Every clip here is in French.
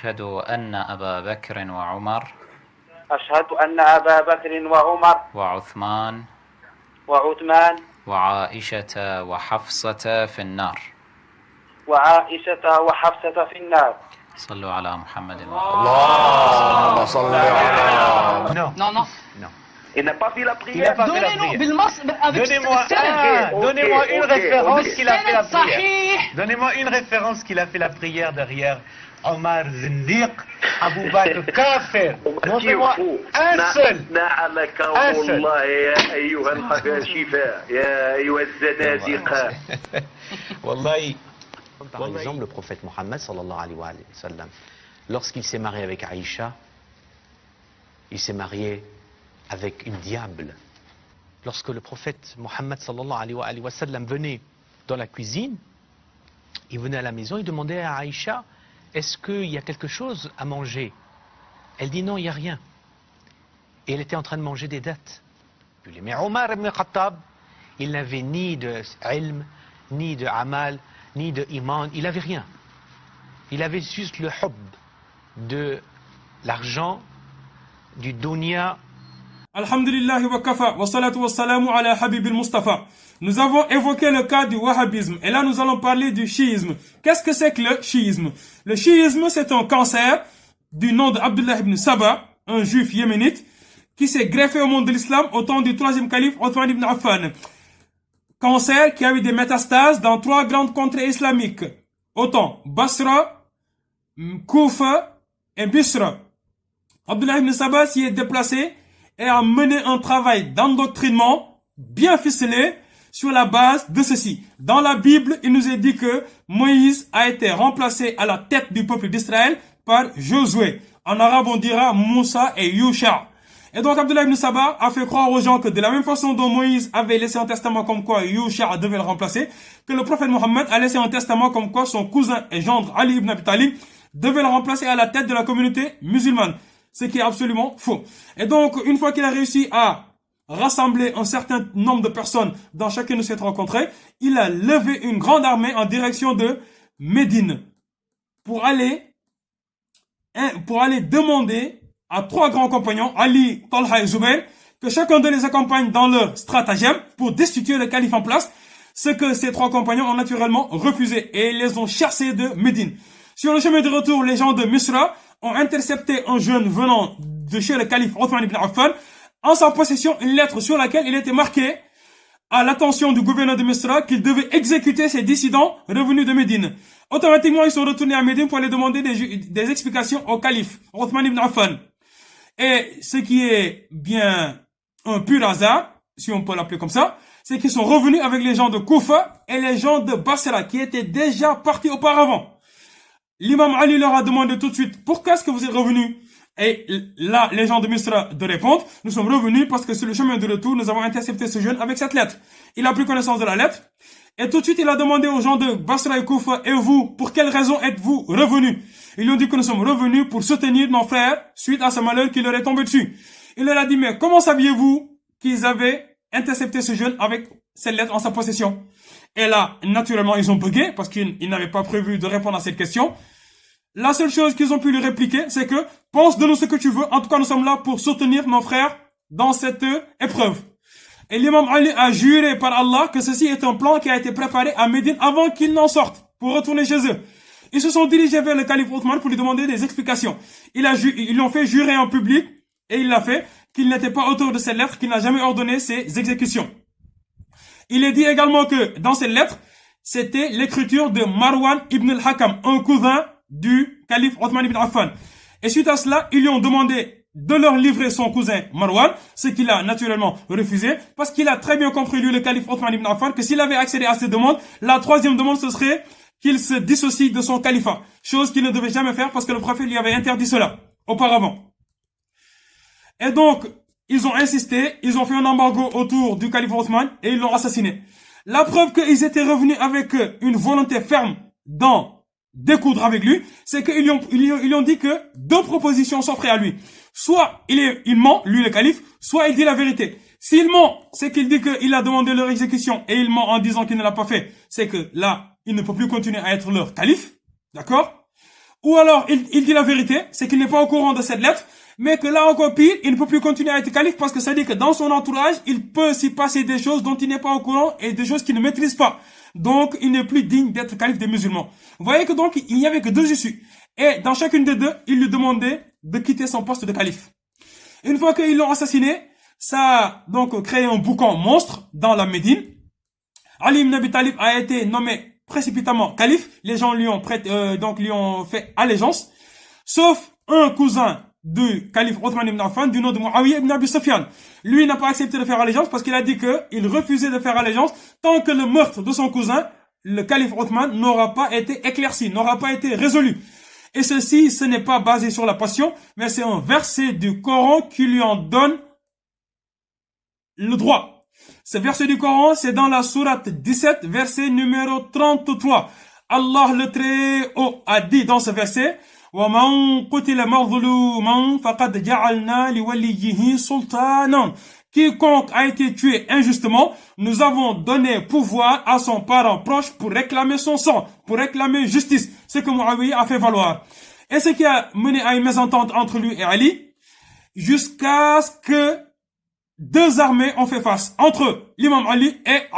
أشهد أن أبا بكر وعمر أشهد أن أبا بكر وعمر وعثمان وعثمان وعائشة وحفصة في النار. وعائشة وحفصة في النار. صلوا على محمد. اللهم صل على. Non. Il n'a pas fait la prière. Donnez-moi une référence qu'il a fait la prière. Donnez-moi une référence qu'il a fait la prière derrière Omar Zindiq, Abu Bakr Kafir. Montrez-moi un seul. Wallahi. Par exemple, le prophète Mohammed sallallahu alayhi wa sallam, lorsqu'il s'est marié avec Aïcha, il s'est marié avec une diable. Lorsque le prophète Mohammed sallallahu alayhi wa sallam venait dans la cuisine, il venait à la maison, il demandait à Aïcha, est-ce qu'il y a quelque chose à manger? Elle dit non, il n'y a rien. Et elle était en train de manger des dattes. Mais Omar ibn Khattab, il n'avait ni de ilm, ni de amal, ni de iman, il n'avait rien. Il avait juste le hub de l'argent, du dunya. Alhamdulillah wa kafa, wa salatu wa salamu ala habib al-Mustafa. Nous avons évoqué le cas du wahhabisme et là nous allons parler du chiisme. Qu'est-ce que c'est que le chiisme? Le chiisme, c'est un cancer du nom de Abdullah ibn Saba, un juif yéménite, qui s'est greffé au monde de l'islam au temps du troisième calife Othman ibn Affan. Cancer qui a eu des métastases dans 3 grandes contrées islamiques. Autant Basra, Koufa et Bisra. Abdullah ibn Saba s'y est déplacé et a mené un travail d'endoctrinement bien ficelé sur la base de ceci. Dans la Bible, il nous est dit que Moïse a été remplacé à la tête du peuple d'Israël par Josué. En arabe, on dira Moussa et Yusha. Et donc Abdullah ibn Saba a fait croire aux gens que de la même façon dont Moïse avait laissé un testament comme quoi Yusha devait le remplacer, que le prophète Mohammed a laissé un testament comme quoi son cousin et gendre Ali ibn Abi Talib devait le remplacer à la tête de la communauté musulmane. Ce qui est absolument faux. Et donc, une fois qu'il a réussi à rassembler un certain nombre de personnes dans chacune de ces rencontres, il a levé une grande armée en direction de Médine pour aller demander à 3 grands compagnons, Ali, Talha et Zubayr, que chacun d'eux les accompagne dans leur stratagème pour destituer le calife en place, ce que ces 3 compagnons ont naturellement refusé et ils les ont chassés de Médine. Sur le chemin de retour, les gens de Misra ont intercepté un jeune venant de chez le calife Othman ibn Affan, en sa possession une lettre sur laquelle il était marqué à l'attention du gouverneur de Misra qu'il devait exécuter ces dissidents revenus de Médine. Automatiquement, ils sont retournés à Médine pour aller demander des explications au calife Othman ibn Affan. Et ce qui est bien un pur hasard, si on peut l'appeler comme ça, c'est qu'ils sont revenus avec les gens de Koufa et les gens de Basra qui étaient déjà partis auparavant. L'imam Ali leur a demandé tout de suite, pourquoi est-ce que vous êtes revenus? Et là, les gens de Misra de répondre, nous sommes revenus parce que sur le chemin de retour, nous avons intercepté ce jeune avec cette lettre. Il a pris connaissance de la lettre, et tout de suite, il a demandé aux gens de Basra et Koufa, et vous, pour quelle raison êtes-vous revenus? Ils lui ont dit que nous sommes revenus pour soutenir nos frères suite à ce malheur qui leur est tombé dessus. Il leur a dit, mais comment saviez-vous qu'ils avaient intercepté ce jeune avec cette lettre en sa possession? Et là, naturellement, ils ont bugué parce qu'ils n'avaient pas prévu de répondre à cette question. La seule chose qu'ils ont pu lui répliquer, c'est que pense de nous ce que tu veux. En tout cas, nous sommes là pour soutenir nos frères dans cette épreuve. Et l'imam Ali a juré par Allah que ceci est un plan qui a été préparé à Médine avant qu'ils n'en sortent pour retourner chez eux. Ils se sont dirigés vers le calife Othman pour lui demander des explications. Ils l'ont fait jurer en public et il l'a fait qu'il n'était pas auteur de cette lettre, qu'il n'a jamais ordonné ces exécutions. Il est dit également que dans cette lettre, c'était l'écriture de Marwan ibn al-Hakam, un cousin du calife Othman ibn Affan. Et suite à cela, ils lui ont demandé de leur livrer son cousin Marwan, ce qu'il a naturellement refusé, parce qu'il a très bien compris, lui, le calife Othman ibn Affan, que s'il avait accédé à cette demande, la 3e demande, ce serait qu'il se dissocie de son califat. Chose qu'il ne devait jamais faire parce que le prophète lui avait interdit cela, auparavant. Et donc, ils ont insisté, ils ont fait un embargo autour du calife Othman et ils l'ont assassiné. La preuve qu'ils étaient revenus avec une volonté ferme d'en découdre avec lui, c'est qu'ils lui ont dit que 2 propositions s'offraient à lui. Soit il ment, lui le calife, soit il dit la vérité. S'il ment, c'est qu'il dit qu'il a demandé leur exécution et il ment en disant qu'il ne l'a pas fait. C'est que là, il ne peut plus continuer à être leur calife. D'accord? ou alors il dit la vérité, c'est qu'il n'est pas au courant de cette lettre, mais que là encore pire, il ne peut plus continuer à être calife parce que ça dit que dans son entourage, il peut s'y passer des choses dont il n'est pas au courant et des choses qu'il ne maîtrise pas. Donc, il n'est plus digne d'être calife des musulmans. Vous voyez que donc, il n'y avait que deux issues. Et dans chacune des deux, il lui demandait de quitter son poste de calife. Une fois qu'ils l'ont assassiné, ça a donc créé un boucan monstre dans la Médine. Ali ibn Abi Talib a été nommé précipitamment calife. Les gens lui ont lui ont fait allégeance. Sauf un cousin du calife Othman ibn Affan, du nom de Muawiyah ibn Abi Sufyan. Lui n'a pas accepté de faire allégeance parce qu'il a dit qu'il refusait de faire allégeance tant que le meurtre de son cousin, le calife Othman, n'aura pas été éclairci, n'aura pas été résolu. Et ceci, ce n'est pas basé sur la passion, mais c'est un verset du Coran qui lui en donne le droit. Ce verset du Coran, c'est dans la sourate 17, verset numéro 33. Allah le Très-Haut a dit dans ce verset, وَمَنْ قُتِلَ مَظْلُومًا فَقَدْ جَعَلْنَا لِوَلِيِّهِ سُلْطَانًا. Quiconque a été tué injustement, nous avons donné pouvoir à son parent proche pour réclamer son sang, pour réclamer justice. Ce que Muawiyah a fait valoir. Et ce qui a mené à une mésentente entre lui et Ali, jusqu'à ce que deux armées ont fait face entre l'imam Ali et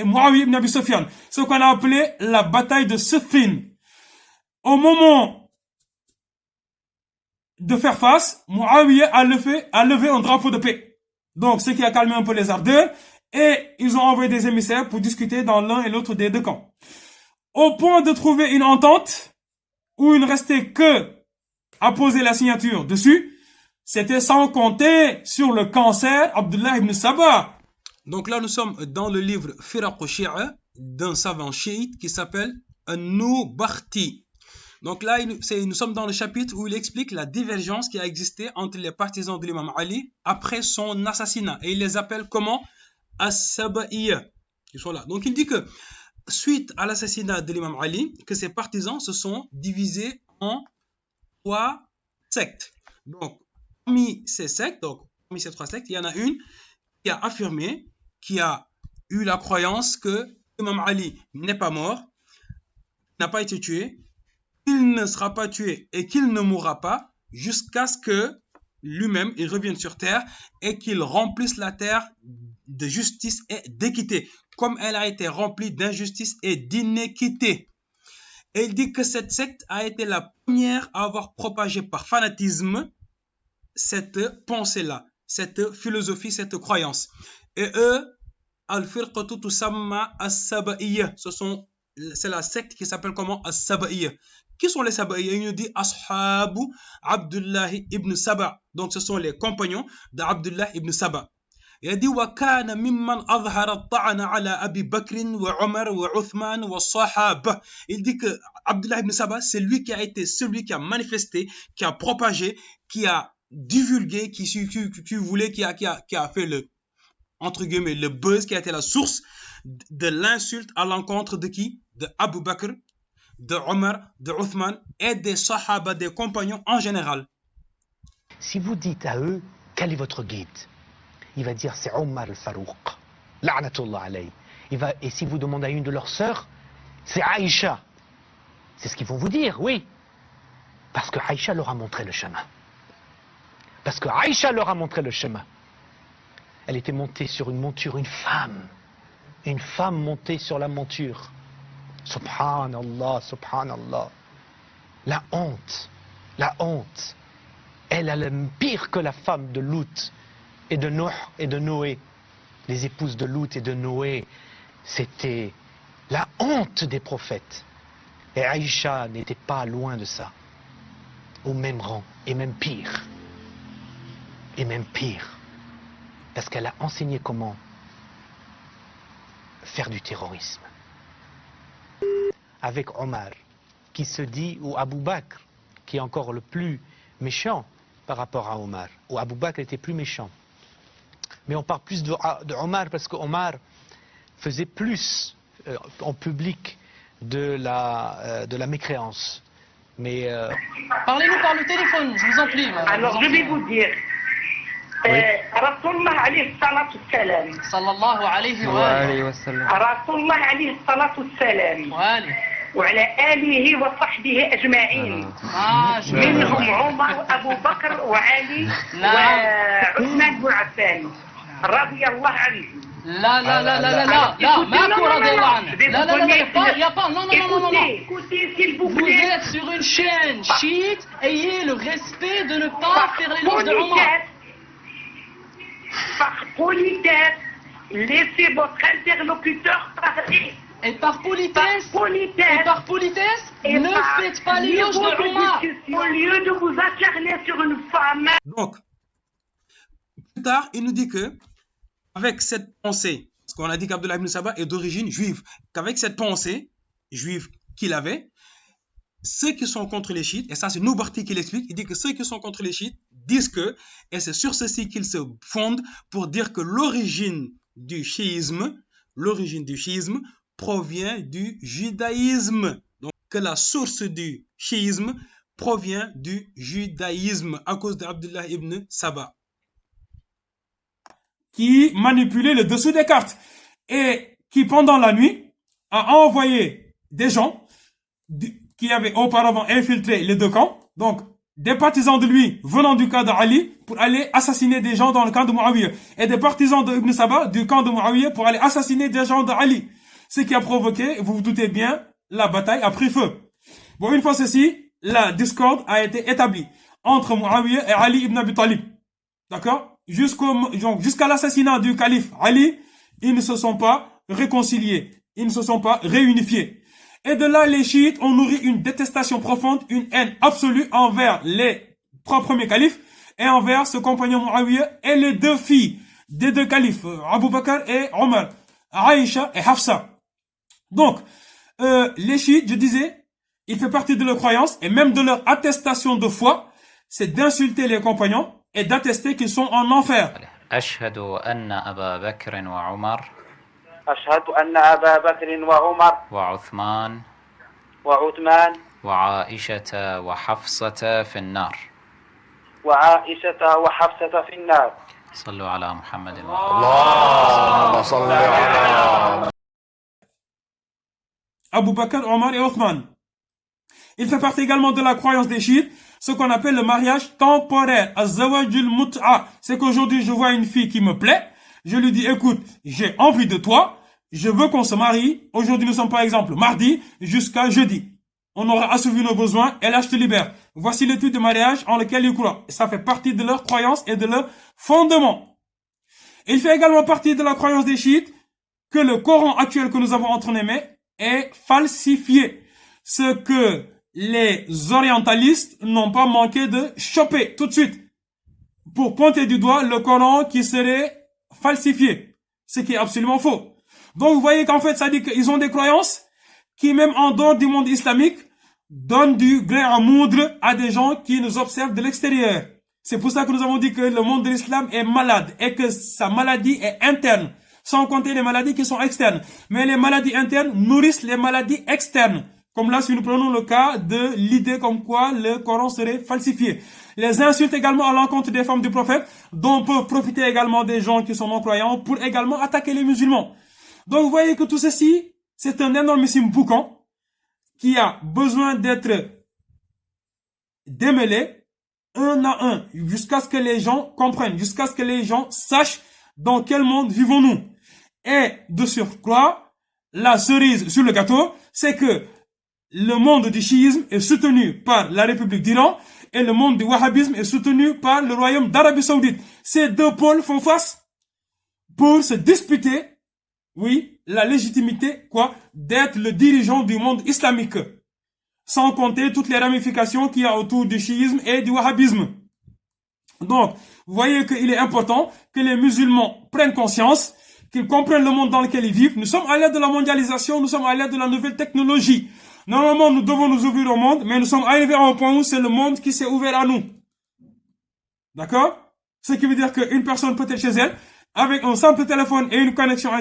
Muawiyah ibn Abi Sufyan. Ce qu'on a appelé la bataille de Siffin. Au moment de faire face, Muawiyah a levé un drapeau de paix. Donc, ce qui a calmé un peu les ardeurs, et ils ont envoyé des émissaires pour discuter dans l'un et l'autre des deux camps. Au point de trouver une entente, où il ne restait que à poser la signature dessus, c'était sans compter sur le cancer Abdullah ibn Saba. Donc là, nous sommes dans le livre Firaq al-Shi'a d'un savant chiite qui s'appelle An-Nubarti. Donc là, nous sommes dans le chapitre où il explique la divergence qui a existé entre les partisans de l'imam Ali après son assassinat. Et il les appelle comment? As-Saba'iyya. Ils sont là. Donc il dit que suite à l'assassinat de l'imam Ali, que ses partisans se sont divisés en 3 sectes. Donc parmi ces sectes, donc parmi ces 3 sectes, il y en a une qui a affirmé, qui a eu la croyance que l'imam Ali n'est pas mort, n'a pas été tué, qu'il ne sera pas tué et qu'il ne mourra pas jusqu'à ce que lui-même il revienne sur terre et qu'il remplisse la terre de justice et d'équité comme elle a été remplie d'injustice et d'inéquité. Et il dit que cette secte a été la première à avoir propagé par fanatisme cette pensée-là, cette philosophie, cette croyance. Et eux, al-firqatu tusamma as-saba'iyya, c'est la secte qui s'appelle comment? As-Saba'iyya. Qui sont les Saba'iyya? Il nous dit Ashabu Abdullah ibn Saba. Donc ce sont les compagnons d'Abdullah ibn Saba. Il dit وَكَانَ مِمَّنْ أَظْهَرَ الطَّعَنَ عَلَى أَبِي بَكْرٍ وَعُمَرٍ وَعُثْمَانٍ وَالصَّحَابَةِ. Il dit que Abdullah ibn Saba, c'est lui qui a été celui qui a manifesté, qui a propagé, qui a divulgué, qui a fait le, entre guillemets, le buzz, qui a été la source de l'insulte à l'encontre de qui? De Abu Bakr, de Omar, de Uthman et des Sahaba, des compagnons en général. Si vous dites à eux, quel est votre guide? Il va dire, c'est Omar al-Farouq. La'natullah alayhi. Et si vous demandez à une de leurs sœurs, c'est Aïcha. C'est ce qu'ils vont vous dire, oui. Parce que Aïcha leur a montré le chemin. Parce que Aïcha leur a montré le chemin. Elle était montée sur une monture, une femme. Une femme montée sur la monture. Subhanallah, subhanallah. La honte, la honte. Elle a le pire que la femme de Lut et de Nuh et de Noé. Les épouses de Lut et de Noé, c'était la honte des prophètes. Et Aïcha n'était pas loin de ça. Au même rang, et même pire. Et même pire. Parce qu'elle a enseigné comment faire du terrorisme. Avec Omar, qui se dit, ou Abu Bakr, qui est encore le plus méchant par rapport à Omar. Ou Abu Bakr était plus méchant. Mais on parle plus de Omar parce qu'Omar faisait plus en public de la mécréance. Mais parlez-nous par le téléphone, je vous en prie. Alors je vais vous dire. Rasulullah alayhi salatu salam. Sallallahu alayhi wa sallam. Rasulullah alayhi salatu salam. وعلى آله وصحبه أجمعين منهم عمر أبو بكر وعلي وعثمان بن عفان رضي الله عنهم. لا لا لا لا لا لا لا ماكو رضي الله عنه. لا لا لا y a pas non non non non non. Vous êtes sur une chaîne chiite, ayez le respect de ne pas faire l'éloge de Omar. Par politesse, laissez votre interlocuteur parler. Et par politesse, ne faites pas l'éloge de Omar. Au lieu de vous acharner sur une femme. Donc, plus tard, il nous dit que avec cette pensée, parce qu'on a dit qu'Abdullah ibn Saba est d'origine juive, qu'avec cette pensée juive qu'il avait, ceux qui sont contre les chiites, et ça c'est Noubarti qui l'explique, il dit que ceux qui sont contre les chiites disent que, et c'est sur ceci qu'ils se fondent pour dire que l'origine du chiisme provient du judaïsme. Donc que la source du chiisme provient du judaïsme à cause d'Abdullah ibn Saba. Qui manipulait le dessous des cartes et qui pendant la nuit a envoyé des gens qui avaient auparavant infiltré les deux camps, donc des partisans de lui venant du camp d'Ali pour aller assassiner des gens dans le camp de Muawiyah et des partisans de Ibn Saba du camp de Muawiyah pour aller assassiner des gens d'Ali. Ce qui a provoqué, vous vous doutez bien, la bataille a pris feu. Bon, une fois ceci, la discorde a été établie entre Muawiyah et Ali ibn Abi Talib. D'accord? Jusqu'à l'assassinat du calife Ali, ils ne se sont pas réconciliés, ils ne se sont pas réunifiés. Et de là, les chiites ont nourri une détestation profonde, une haine absolue envers les trois premiers califes et envers ce compagnon Muawiyah et les deux filles des deux califes, Abu Bakr et Omar, Aïcha et Hafsa. Donc, les chiites, je disais, il fait partie de leur croyance et même de leur attestation de foi, c'est d'insulter les compagnons et d'attester qu'ils sont en enfer. أشهد أن أبا بكر وعمر أشهد أن أبا بكر وعمر وعثمان وعائشة وحفصة في النار. في النار. صلوا على محمد. اللهم صل على Abu Bakr, Omar et Othman. Il fait partie également de la croyance des chiites, ce qu'on appelle le mariage temporaire, az-zawajul mut'a. C'est qu'aujourd'hui je vois une fille qui me plaît, je lui dis écoute, j'ai envie de toi, je veux qu'on se marie. Aujourd'hui nous sommes par exemple mardi jusqu'à jeudi. On aura assouvi nos besoins et là je te libère. Voici le type de mariage en lequel ils croient. Ça fait partie de leur croyance et de leur fondement. Il fait également partie de la croyance des chiites que le Coran actuel que nous avons entre les mains est falsifié. Ce que les orientalistes n'ont pas manqué de choper tout de suite pour pointer du doigt le Coran qui serait falsifié, ce qui est absolument faux. Donc vous voyez qu'en fait ça dit qu'ils ont des croyances qui même en dehors du monde islamique donnent du grain à moudre à des gens qui nous observent de l'extérieur. C'est pour ça que nous avons dit que le monde de l'islam est malade et que sa maladie est interne, sans compter les maladies qui sont externes. Mais les maladies internes nourrissent les maladies externes. Comme là, si nous prenons le cas de l'idée comme quoi le Coran serait falsifié. Les insultes également à l'encontre des femmes du prophète, dont peuvent profiter également des gens qui sont non-croyants pour également attaquer les musulmans. Donc vous voyez que tout ceci, c'est un énormissime boucan qui a besoin d'être démêlé un à un, jusqu'à ce que les gens comprennent, jusqu'à ce que les gens sachent dans quel monde vivons-nous. Et de surcroît, la cerise sur le gâteau, c'est que le monde du chiisme est soutenu par la République d'Iran et le monde du wahhabisme est soutenu par le royaume d'Arabie Saoudite. Ces deux pôles font face pour se disputer, oui, la légitimité, d'être le dirigeant du monde islamique. Sans compter toutes les ramifications qu'il y a autour du chiisme et du wahhabisme. Donc, vous voyez qu'il est important que les musulmans prennent conscience, qu'ils comprennent le monde dans lequel ils vivent. Nous sommes à l'ère de la mondialisation, nous sommes à l'ère de la nouvelle technologie. Normalement, nous devons nous ouvrir au monde, mais nous sommes arrivés à un point où c'est le monde qui s'est ouvert à nous. D'accord? Ce qui veut dire qu'une personne peut être chez elle, avec un simple téléphone et une connexion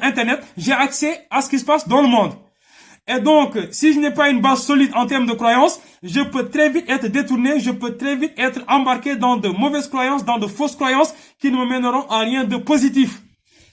Internet, j'ai accès à ce qui se passe dans le monde. Et donc, si je n'ai pas une base solide en termes de croyances, je peux très vite être détourné, je peux très vite être embarqué dans de mauvaises croyances, dans de fausses croyances qui ne me mèneront à rien de positif.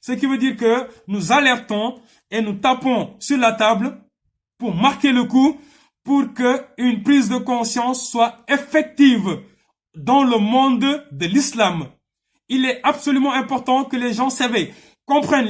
Ce qui veut dire que nous alertons et nous tapons sur la table pour marquer le coup, pour qu'une prise de conscience soit effective dans le monde de l'islam. Il est absolument important que les gens s'éveillent, comprennent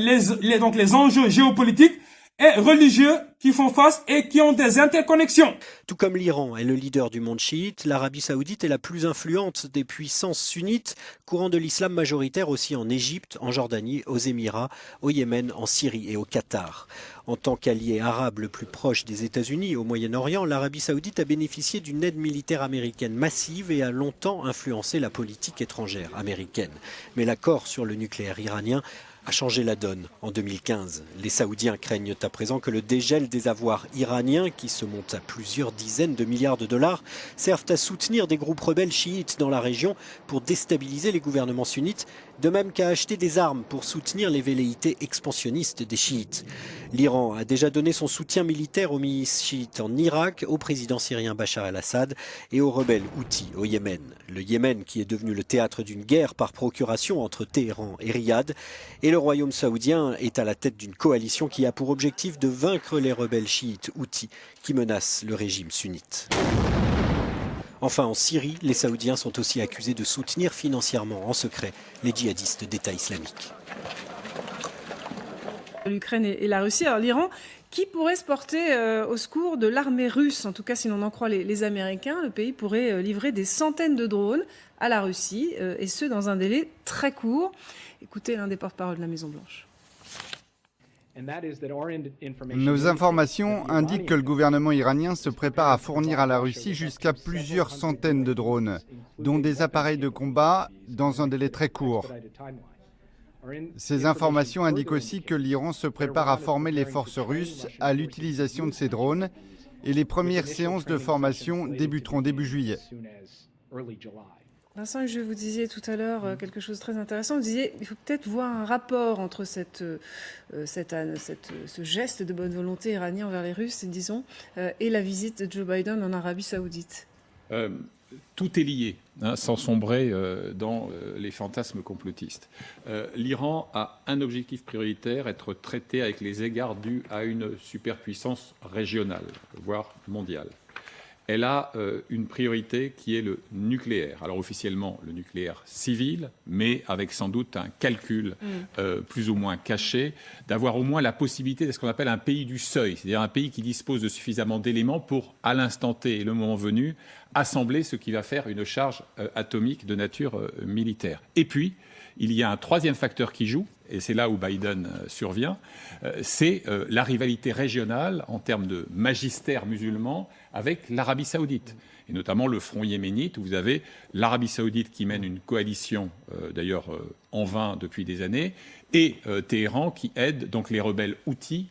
donc les enjeux géopolitiques et religieux qui font face et qui ont des interconnexions. Tout comme l'Iran est le leader du monde chiite, l'Arabie saoudite est la plus influente des puissances sunnites, courant de l'islam majoritaire aussi en Égypte, en Jordanie, aux Émirats, au Yémen, en Syrie et au Qatar. En tant qu'allié arabe le plus proche des États-Unis au Moyen-Orient, l'Arabie saoudite a bénéficié d'une aide militaire américaine massive et a longtemps influencé la politique étrangère américaine. Mais l'accord sur le nucléaire iranien a changé la donne en 2015. Les Saoudiens craignent à présent que le dégel des avoirs iraniens, qui se montent à plusieurs dizaines de milliards de dollars, servent à soutenir des groupes rebelles chiites dans la région pour déstabiliser les gouvernements sunnites, de même qu'à acheter des armes pour soutenir les velléités expansionnistes des chiites. L'Iran a déjà donné son soutien militaire aux milices chiites en Irak, au président syrien Bachar el-Assad et aux rebelles houthis au Yémen. Le Yémen qui est devenu le théâtre d'une guerre par procuration entre Téhéran et Riyad, et le royaume saoudien est à la tête d'une coalition qui a pour objectif de vaincre les rebelles chiites houthis qui menacent le régime sunnite. Enfin, en Syrie, les Saoudiens sont aussi accusés de soutenir financièrement en secret les djihadistes d'État islamique. L'Ukraine et la Russie. Alors l'Iran, qui pourrait se porter au secours de l'armée russe, en tout cas si l'on en croit les Américains, le pays pourrait livrer des centaines de drones à la Russie, et ce dans un délai très court. Écoutez l'un des porte-parole de la Maison-Blanche. Nos informations indiquent que le gouvernement iranien se prépare à fournir à la Russie jusqu'à plusieurs centaines de drones, dont des appareils de combat, dans un délai très court. Ces informations indiquent aussi que l'Iran se prépare à former les forces russes à l'utilisation de ces drones, et les premières séances de formation débuteront début juillet. Vincent, je vous disiez tout à l'heure quelque chose de très intéressant. Vous disiez qu'il faut peut-être voir un rapport entre ce geste de bonne volonté iranien envers les Russes, disons, et la visite de Joe Biden en Arabie Saoudite. Tout est lié, hein, sans sombrer dans les fantasmes complotistes. L'Iran a un objectif prioritaire, être traité avec les égards dus à une superpuissance régionale, voire mondiale. Elle a une priorité qui est le nucléaire. Alors officiellement, le nucléaire civil, mais avec sans doute un calcul plus ou moins caché, d'avoir au moins la possibilité de ce qu'on appelle un pays du seuil, c'est-à-dire un pays qui dispose de suffisamment d'éléments pour, à l'instant T et le moment venu, assembler ce qui va faire une charge atomique de nature militaire. Et puis, il y a un troisième facteur qui joue, et c'est là où Biden survient, c'est la rivalité régionale en termes de magistère musulman avec l'Arabie saoudite, et notamment le front yéménite, où vous avez l'Arabie saoudite qui mène une coalition, d'ailleurs en vain depuis des années, et Téhéran qui aide donc les rebelles houthis